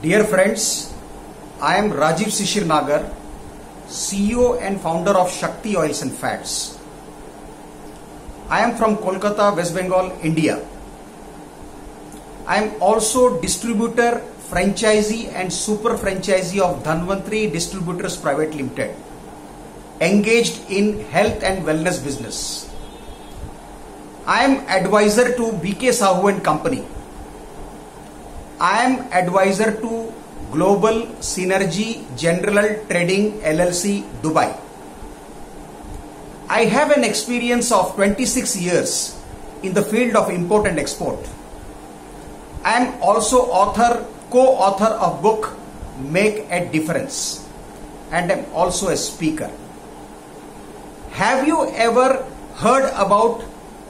Dear friends, I am Rajiv Sishir Nagar, CEO and founder of Shakti Oils and Fats. I am from Kolkata, West Bengal, India. I am also distributor, franchisee and super franchisee of Dhanvantri Distributors Private Limited, engaged in health and wellness business. I am advisor to BK Sahu and Company. I am advisor to Global Synergy General Trading LLC, Dubai. I have an experience of 26 years in the field of import and export. I am also co-author of book Make a Difference, and I am also a speaker. Have you ever heard about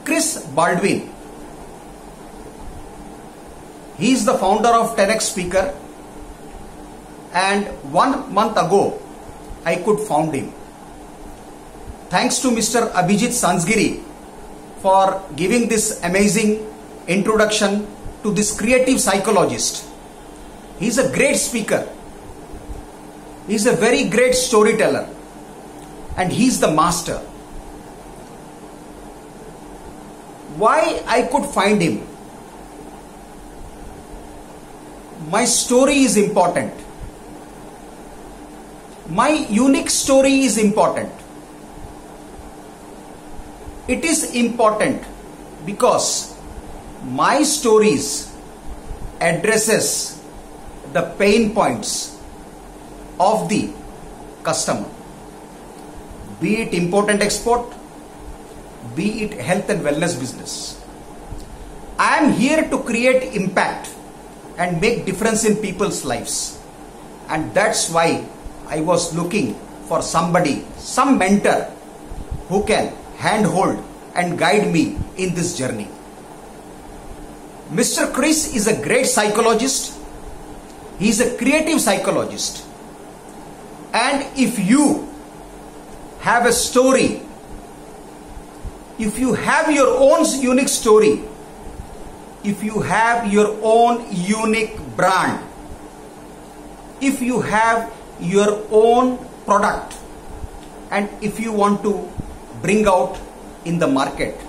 Chris Baldwin? He is the founder of 10X Speaker, and 1 month ago I could found him. Thanks to Mr. Abhijit Sansgiri for giving this amazing introduction to this creative psychologist. He is a great speaker. He is a very great storyteller, and he is the master. Why I could find him? My story is important. My unique story is important. It is important because my stories addresses the pain points of the customer, be it import and export, be it health and wellness business. I am here to create impact and make difference in people's lives, and that's why I was looking for somebody, some mentor who can handhold and guide me in this journey. Mr. Chris is a great psychologist. He is a creative psychologist, and if you have a story, if you have your own unique story, if you have your own unique brand, if you have your own product, and if you want to bring out in the market,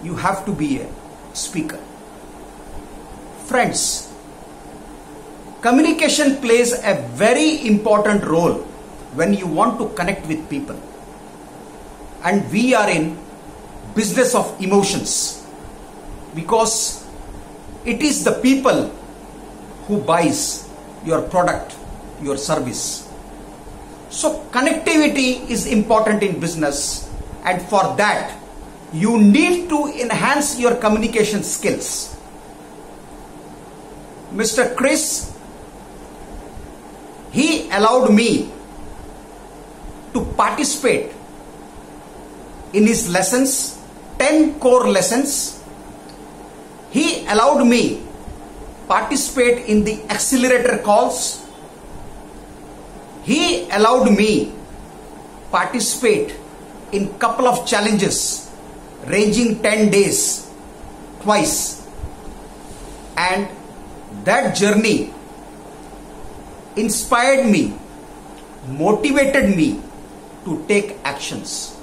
you have to be a speaker. Friends, communication plays a very important role when you want to connect with people, and we are in business of emotions, because it is the people who buys your product, your service. So connectivity is important in business, and for that you need to enhance your communication skills. Mr. Chris, he allowed me to participate in his lessons, 10 core lessons. He allowed me participate in the accelerator calls. He allowed me participate in couple of challenges ranging 10 days twice, and that journey inspired me, motivated me to take actions.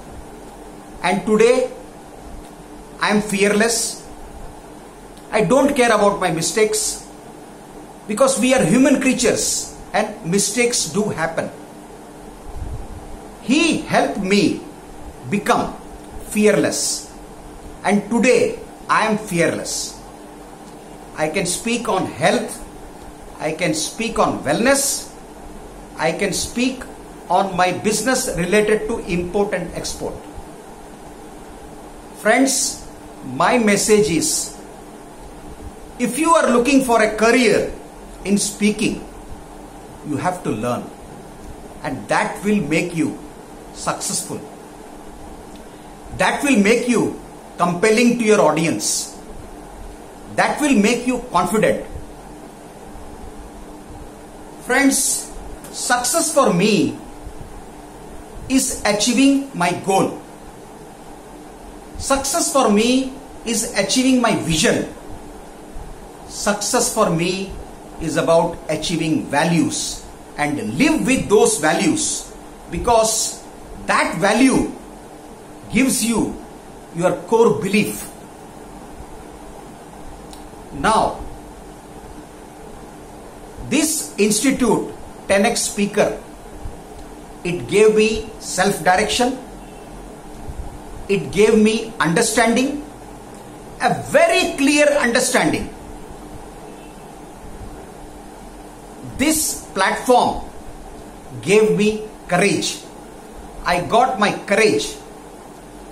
And today I am fearless. I don't care about my mistakes, because we are human creatures and mistakes do happen. He helped me become fearless, and today I am fearless. I can speak on health, I can speak on wellness, I can speak on my business related to import and export. Friends, my message is, if you are looking for a career in speaking, you have to learn, and that will make you successful. That will make you compelling to your audience. That will make you confident. Friends, success for me is achieving my goal. Success for me is achieving my vision. Success for me is about achieving values and live with those values, because that value gives you your core belief. Now, this institute, 10x Speaker, it gave me self-direction, it gave me understanding, a very clear understanding. This platform gave me courage. I got my courage.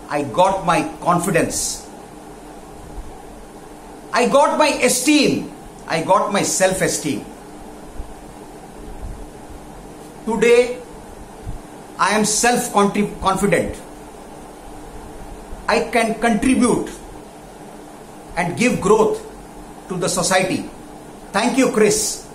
I got my confidence. I got my esteem. I got my self-esteem. Today, I am self-confident. I can contribute and give growth to the society. Thank you, Chris.